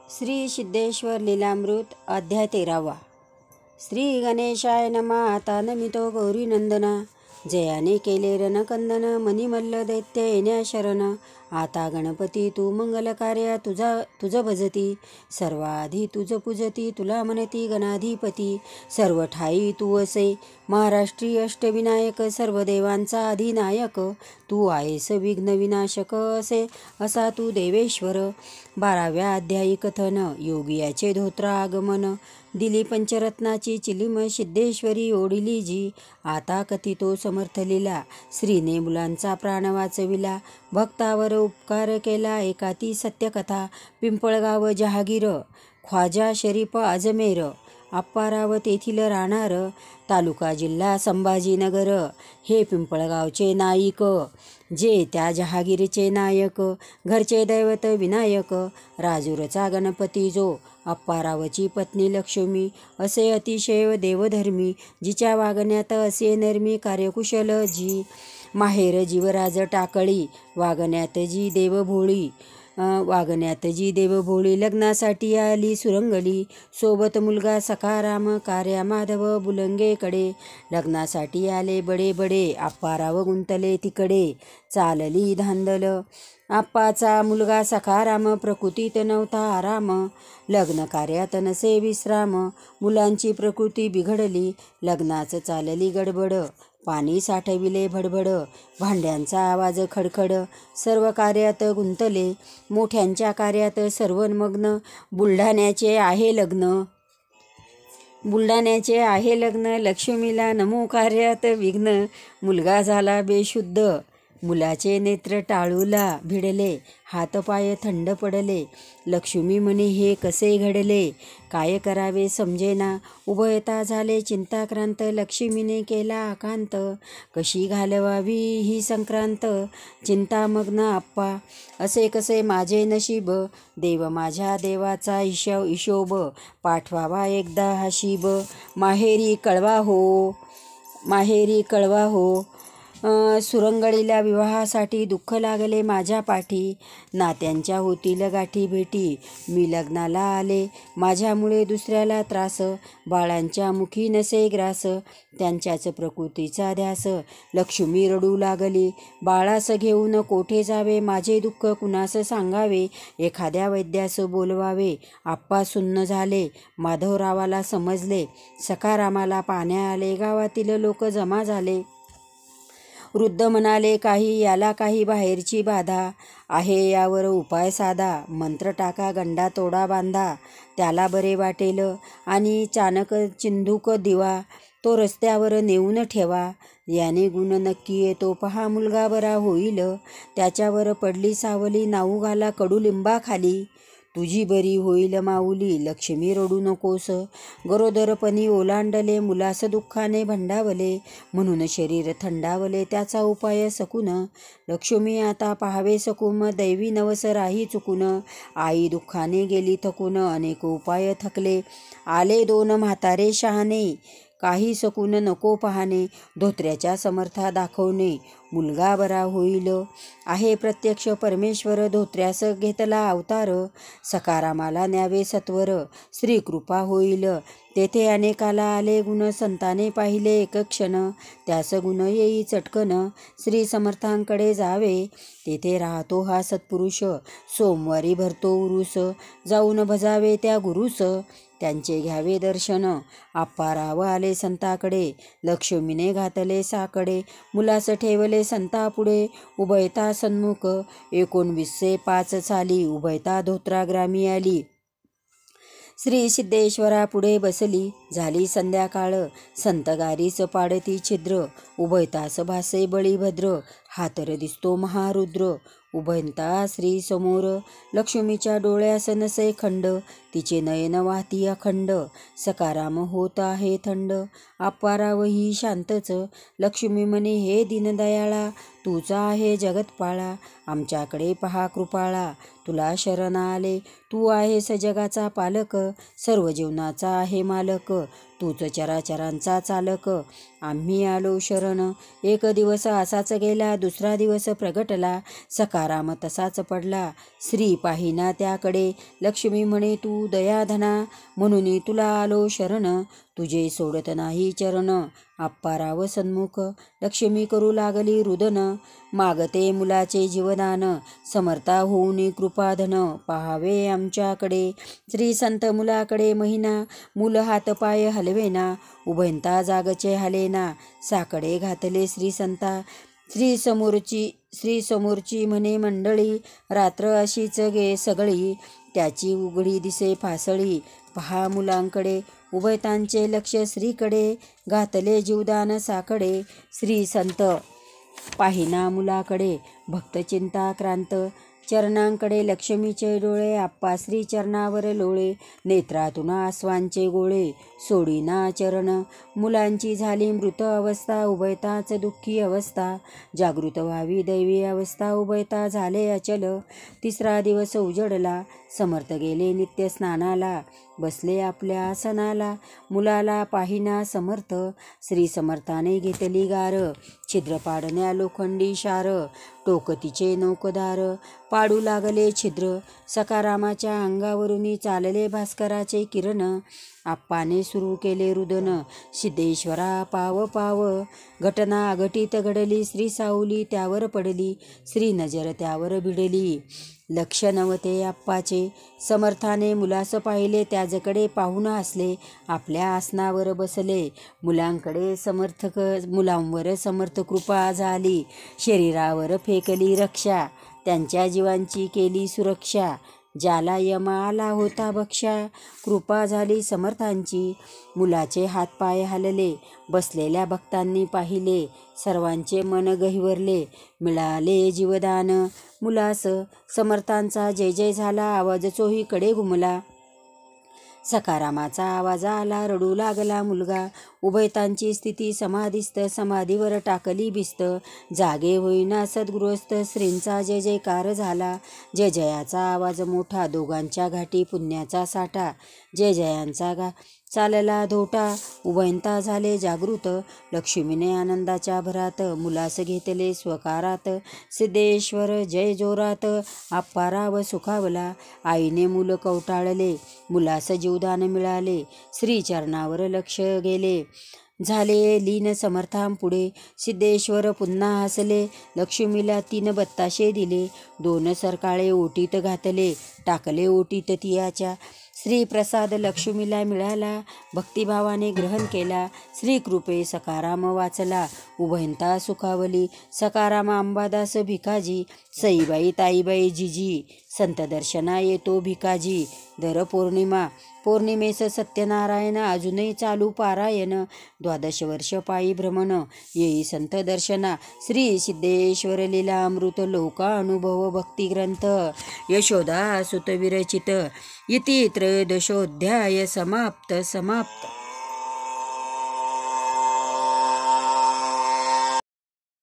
श्री सिद्धेश्वर लीलामृत अध्याय 13वा। श्री गणेशाय नमः। आता नमितो गौरी नंदना, जयाने केले रणकंदन, मणिमल्ल दैत्य येण्या शरण। आता गणपती तू मंगल कार्य तुझ भजती, सर्वाधी तुझ पूजती, तुला म्हणती गणाधिपती। सर्व ठाई तू असे महाराष्ट्री अष्टविनायक, सर्व देवांचा अधिनायक। तू आहेस विघ्न विनाशक, असा तू देवेश्वर। 12व्या अध्यायी कथन। योगियाचे धोत्र आगमन, दिली पंचरत्नाची चिलीम, सिद्धेश्वरी ओढिली जी। आता कथितो समर्थ लीला, श्रीने मुलांचा प्राण वाचविला, भक्तावर उपकार केला एकाती सत्यकथा। पिंपळगाव जहागीर, ख्वाजा शरीफ अजमेर, आप्पाराव तेथील राहणार, तालुका जिल्हा संभाजीनगर। हे पिंपळगावचे नाईक, जे त्या जहागीरचे नायक, घरचे दैवत विनायक। राजूरचा गणपती जो, आप्पारावची पत्नी लक्ष्मी, असे अतिशय देवधर्मी, जिच्या वागण्यात असे नर्मी, कार्यकुशल जी। माहेर जीवराज टाकळी, वागण्यात जी देवभोळी, लग्नासाठी आली सुरंगली, सोबत मुलगा सखाराम, कार्या माधव बुलंगेकडे। लग्नासाठी आले बडे बडे, आप्पाराव गुंतले तिकडे, चालली धांदल। आप्पाचा मुलगा सखाराम, प्रकृतीत नव्हता आराम, लग्न कार्यात नसे विश्राम। मुलांची प्रकृती बिघडली, लग्नाच चालली गडबड, पाणी साठविले भडभड, भांड्यांचा आवाज खडखड, सर्व कार्यात गुंतले, मोठ्यांच्या कार्यात सर्व मग्न। बुलढाण्याचे आहे लग्न, लक्ष्मीला नमो कार्यात विघ्न। मुलगा झाला बेशुद्ध, मुलाचे नेत्र टाळूला भिडले, हातपाय थंड पडले। लक्ष्मी म्हणे हे कसे घडले, काय करावे समजेना, उभयता झाले चिंताक्रांत। लक्ष्मीने केला आकांत, कशी घालवावी ही संक्रांत। चिंतामग्न आप्पा, असे कसे माझे नशीब, देव माझ्या देवाचा हिशोब, पाठवावा एकदा हाशीब। माहेरी कळवा हो, सुरंगळीला विवाहासाठी दुःख लागले माझ्या पाठी। नात्यांच्या होतील गाठी भेटी, मी लग्नाला आले, माझ्यामुळे दुसऱ्याला त्रास। बाळांच्या मुखी नसे ग्रास, त्यांच्याच प्रकृतीचा ध्यास। लक्ष्मी रडू लागली, बाळास घेऊन कोठे जावे, माझे दुःख कुणास सांगावे, एखाद्या वैद्यास बोलवावे। आप्पा सुन्न झाले, माधवरावाला समजले, सखारामाला पाहण्या आले, गावातील लोक जमा झाले। वृद्ध म्हणाले, याला काही बाहेरची बाधा आहे, यावर उपाय साधा, मंत्र टाका, गंडा तोडा बांधा, त्याला बरे वाटेल। आणि चाणक चिंधुक दिवा, तो रस्त्यावर नेऊन ठेवा, याने गुण नक्की येतो, पहा मुलगा बरा होईल। त्याच्यावर पडली सावली, नाऊ घाला कडुलिंबाखाली, तुझी बरी होईल माऊली। लक्ष्मी रडू नकोस, गरोदरपणी ओलांडले, मुलास दुःखाने भंडावले, म्हणून शरीर थंडावले, त्याचा उपाय सकून। लक्ष्मी आता पाहावे सकून, दैवी नवस राही चुकून। आई दुःखाने गेली थकून, अनेक उपाय थकले, आले 2 म्हातारे शहाणे, काही सकून नको पाहणे, धोत्र्याच्या समर्था दाखवणे, मुलगा बरा होईल। आहे प्रत्यक्ष परमेश्वर, धोत्र्यास घेतला अवतार, सखारामाला न्यावे सत्वर, श्रीकृपा होईल। तेथे अनेकाला आले गुण, संताने पाहिले एक क्षण, त्यास गुण येई चटकन। श्री समर्थांकडे जावे, तेथे राहतो हा सत्पुरुष, सोमवारी भरतो उरूस, जाऊन भजावे त्या गुरुस, त्यांचे घ्यावे दर्शन। आप्पाराव आले संताकडे, लक्ष्मीने घातले साकडे, मुलास ठेवले संतापुढे, उभयता सन्मुख, 1905 साली, उभयता धोत्राग्रामी आली। श्री सिद्धेश्वरा पुढे बसली, झाली संध्याकाळ, संतगारीच पाडती छिद्र, उभयतास भासे बळीभद्र, हातर दिसतो महारुद्र। उभयता श्री समोर, लक्ष्मीच्या डोळ्यास नसे खंड, तिचे नयन वाहती अखंड, सकाराम होत आहे थंड. आप्पारावही शांतच, लक्ष्मी म्हणे हे दीनदयाळा, तूच आहे जगतपाळा. आमच्याकडे पहा कृपाळा, तुला शरण आले. तू आहेस जगाचा पालक, सर्व जीवनाचा आहे मालक. तूच चराचरांचा चालक, आम्ही आलो शरण. एक दिवस असाच गेला, दुसरा दिवस प्रगटला, सकाराम तसाच पडला. श्री पाहिना त्याकडे, लक्ष्मी म्हणे तू दयाधना, म्हणून तुला आलो शरण. तुझे सोडत नाही चरण. आप्पाराव सन्मुख, लक्ष्मी करू लागली रुदन, मागते मुलाचे जीवदान, समर्था होऊन कृपाधन. पहावे आमच्याकडे, श्री संत मुलाकडे महिना, मूल हात पाय हलवेना, उभयंता जागचे हालेना. साकडे घातले श्री संता, श्री समोरची म्हणे मंडळी, रात्र अशीच गे सगळी, त्याची उघडी दिसे फासळी. पहा मुलांकडे, उभयतांचे लक्ष श्रीकडे, घातले जीवदान साकडे. श्री संत पाहिना मुलाकडे, भक्त चिंताक्रांत, चरणांकडे लक्ष्मीचे डोळे, आप्पा श्री चरणावर लोळे. नेत्रातून आसवांचे गोळे, सोडीना चरण. मुलांची झाली मृत अवस्था, उभयताच दुःखी अवस्था. जागृत व्हावी दैवी अवस्था, उभयता झाले अचल. तिसरा दिवस उजडला, समर्थ गेले नित्य स्नानाला, बसले आपल्या आसनाला. मुलाला पाहिना समर्थ, श्री समर्थाने घेतली गार. छिद्र पाडण्या लोखंडी शार, टोकतीचे नौकदार. पाडू लागले छिद्र, सकारामाच्या अंगावरून चालले भास्कराचे किरण. आप्पाने सुरू केले रुदन, सिद्धेश्वरा पाव पाव. घटना अघटित घडली, श्री सावली त्यावर पडली, श्री नजर त्यावर भिडली. लक्ष नव्हते आप्पाचे, समर्थाने मुलास पाहिले, त्याजकडे पाहून हसले, आपल्या आसनावर बसले. मुलांवर समर्थ कृपा झाली, शरीरावर फेकली रक्षा, त्यांच्या जीवांची केली सुरक्षा. ज्याला यम आला होता भक्षा, कृपा झाली समर्थांची. मुलाचे हातपाय हलले, बसलेल्या भक्तांनी पाहिले, सर्वांचे मन गहिवरले, मिळाले जीवदान मुलास. समर्थांचा जय जय झाला, आवाज चोहीकडे घुमला, सकारामाचा आवाज आला, रडू लागला मुलगा. उभयतांची स्थिती समाधीस्थ, समाधीवर टाकली भिस्त. जागे होईना सद्गृहस्थ, श्रींचा जय जयकार झाला. जय जयाचा आवाज मोठा, दोघांच्या घाटी पुण्याचा साठा. जय जयांचा चालला धोटा, उभयंता झाले जागृत. लक्ष्मीने आनंदाच्या भरात, मुलास घेतले स्वकारात. सिद्धेश्वर जय जोरात, आप्पाराव सुखावला. आईने मूल कवटाळले, मुलास जीवदान मिळाले. श्रीचरणावर लक्ष गेले, झाले लीन समर्थांपुढे. सिद्धेश्वर पुन्हा हसले, लक्ष्मीला 3 बत्ताशे दिले. 2 सरकाळे ओटीत घातले, टाकले ओटीत तियाच्या. श्रीप्रसाद लक्ष्मीला मिळाला, भक्तिभावाने ग्रहण केला. श्रीकृपे सकाराम वाचला, उभयंता सुखावली. सकाराम अंबादास भिकाजी, सईबाई ताईबाई जिजी. संत दर्शना येतो भिकाजी. दर पौर्णिमा, पौर्णिमेस सत्यनारायण, अजूनही चालू पारायण. 12 वर्ष पायी भ्रमण, येई संत दर्शना. श्री सिद्धेश्वर लीला अमृत लोका अनुभव भक्तिग्रंथ. यशोदा सुत विरचित. इति 13 समाप्त.